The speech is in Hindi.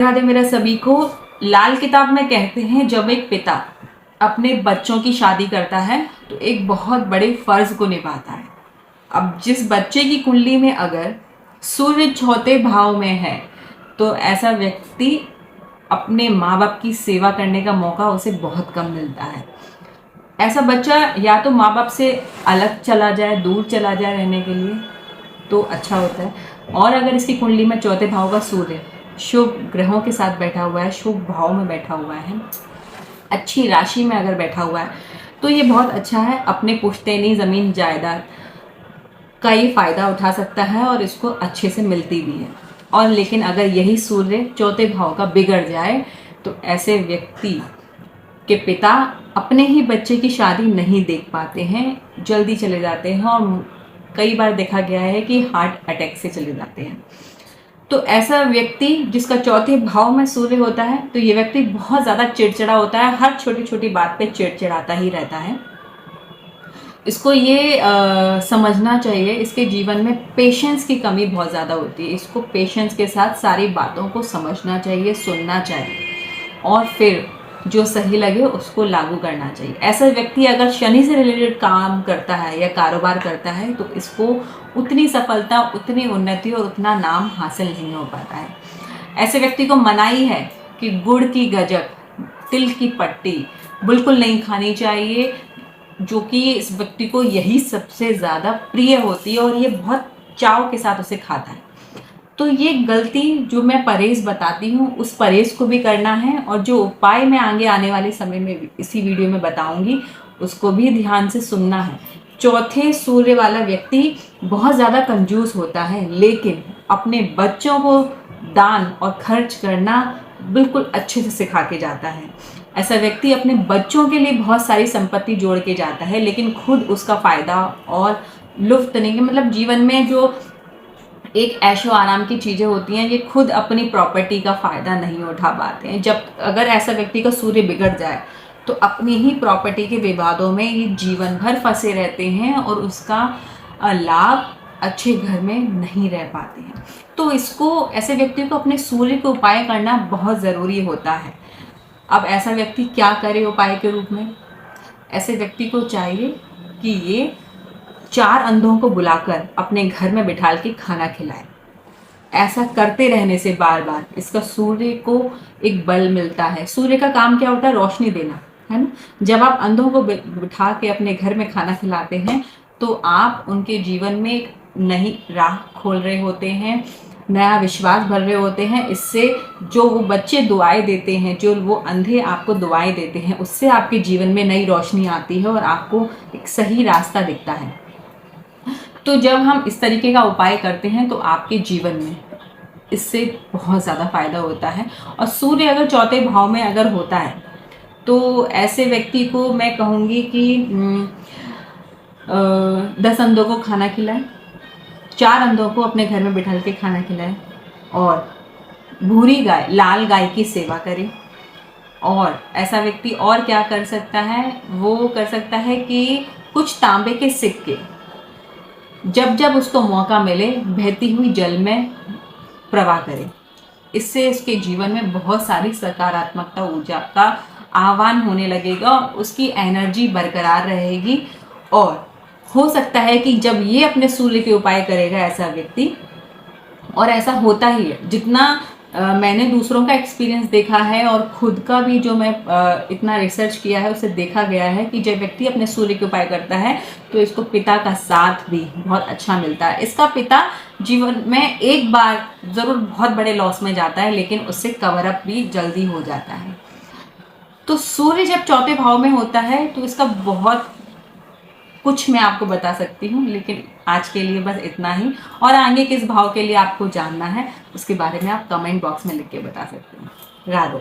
राधे मेरा सभी को। लाल किताब में कहते हैं जब एक पिता अपने बच्चों की शादी करता है तो एक बहुत बड़े फर्ज को निभाता है। अब जिस बच्चे की कुंडली में अगर सूर्य चौथे भाव में है तो ऐसा व्यक्ति अपने माँ बाप की सेवा करने का मौका उसे बहुत कम मिलता है। ऐसा बच्चा या तो माँ बाप से अलग चला जाए, दूर चला जाए रहने के लिए, तो अच्छा होता है। और अगर इसकी कुंडली में चौथे भाव का सूर्य शुभ ग्रहों के साथ बैठा हुआ है, शुभ भाव में बैठा हुआ है, अच्छी राशि में अगर बैठा हुआ है, तो ये बहुत अच्छा है। अपने पुश्तैनी ज़मीन जायदाद का ये फ़ायदा उठा सकता है और इसको अच्छे से मिलती भी है। और लेकिन अगर यही सूर्य चौथे भाव का बिगड़ जाए तो ऐसे व्यक्ति के पिता अपने ही बच्चे की शादी नहीं देख पाते हैं, जल्दी चले जाते हैं और कई बार देखा गया है कि हार्ट अटैक से चले जाते हैं। तो ऐसा व्यक्ति जिसका चौथे भाव में सूर्य होता है तो ये व्यक्ति बहुत ज़्यादा चिड़चिड़ा होता है, हर छोटी छोटी बात पे चिड़चिड़ाता ही रहता है। इसको ये समझना चाहिए, इसके जीवन में पेशेंस की कमी बहुत ज़्यादा होती है। इसको पेशेंस के साथ सारी बातों को समझना चाहिए, सुनना चाहिए और फिर जो सही लगे उसको लागू करना चाहिए। ऐसा व्यक्ति अगर शनि से रिलेटेड काम करता है या कारोबार करता है तो इसको उतनी सफलता, उतनी उन्नति और उतना नाम हासिल नहीं हो पाता है। ऐसे व्यक्ति को मनाही है कि गुड़ की गजक, तिल की पट्टी बिल्कुल नहीं खानी चाहिए, जो कि इस व्यक्ति को यही सबसे ज़्यादा प्रिय होती है और ये बहुत चाव के साथ उसे खाता है। तो ये गलती जो मैं परहेज़ बताती हूँ उस परहेज़ को भी करना है और जो उपाय मैं आगे आने वाले समय में इसी वीडियो में बताऊँगी उसको भी ध्यान से सुनना है। चौथे सूर्य वाला व्यक्ति बहुत ज़्यादा कंजूस होता है, लेकिन अपने बच्चों को दान और खर्च करना बिल्कुल अच्छे से सिखा के जाता है। ऐसा व्यक्ति अपने बच्चों के लिए बहुत सारी संपत्ति जोड़ के जाता है, लेकिन खुद उसका फ़ायदा और लुफ्त नहीं, मतलब जीवन में जो एक ऐशो आराम की चीज़ें होती हैं ये खुद अपनी प्रॉपर्टी का फ़ायदा नहीं उठा पाते हैं। जब अगर ऐसा व्यक्ति का सूर्य बिगड़ जाए तो अपनी ही प्रॉपर्टी के विवादों में ये जीवन भर फंसे रहते हैं और उसका लाभ अच्छे घर में नहीं रह पाते हैं। तो इसको, ऐसे व्यक्ति को अपने सूर्य को उपाय करना बहुत ज़रूरी होता है। अब ऐसा व्यक्ति क्या करे उपाय के रूप में? ऐसे व्यक्ति को चाहिए कि ये 4 अंधों को बुलाकर अपने घर में बिठाल के खाना खिलाए। ऐसा करते रहने से बार बार इसका सूर्य को एक बल मिलता है। सूर्य का काम क्या होता है? रोशनी देना, है ना। जब आप अंधों को बिठा के अपने घर में खाना खिलाते हैं तो आप उनके जीवन में एक नई राह खोल रहे होते हैं, नया विश्वास भर रहे होते हैं। इससे जो वो बच्चे दुआएं देते हैं, जो वो अंधे आपको दुआएं देते हैं, उससे आपके जीवन में नई रोशनी आती है और आपको एक सही रास्ता दिखता है। तो जब हम इस तरीके का उपाय करते हैं तो आपके जीवन में इससे बहुत ज़्यादा फ़ायदा होता है। और सूर्य अगर चौथे भाव में अगर होता है तो ऐसे व्यक्ति को मैं कहूँगी कि 10 अंधों को खाना खिलाएं, 4 अंधों को अपने घर में बिठा के खाना खिलाएं और भूरी गाय, लाल गाय की सेवा करें। और ऐसा व्यक्ति और क्या कर सकता है? वो कर सकता है कि कुछ तांबे के सिक्के जब जब उसको मौका मिले बहती हुई जल में प्रवाह करे। इससे इसके जीवन में बहुत सारी सकारात्मकता, ऊर्जा का आह्वान होने लगेगा, उसकी एनर्जी बरकरार रहेगी। और हो सकता है कि जब ये अपने सूर्य के उपाय करेगा ऐसा व्यक्ति, और ऐसा होता ही है, जितना मैंने दूसरों का एक्सपीरियंस देखा है और खुद का भी जो मैं इतना रिसर्च किया है उसे देखा गया है कि जब व्यक्ति अपने सूर्य के उपाय करता है तो इसको पिता का साथ भी बहुत अच्छा मिलता है। इसका पिता जीवन में एक बार ज़रूर बहुत बड़े लॉस में जाता है, लेकिन उससे कवर अप भी जल्दी हो जाता है। तो सूर्य जब चौथे भाव में होता है तो इसका बहुत कुछ मैं आपको बता सकती हूँ, लेकिन आज के लिए बस इतना ही। और आगे किस भाव के लिए आपको जानना है उसके बारे में आप कमेंट बॉक्स में लिख के बता सकते हैं। राधे।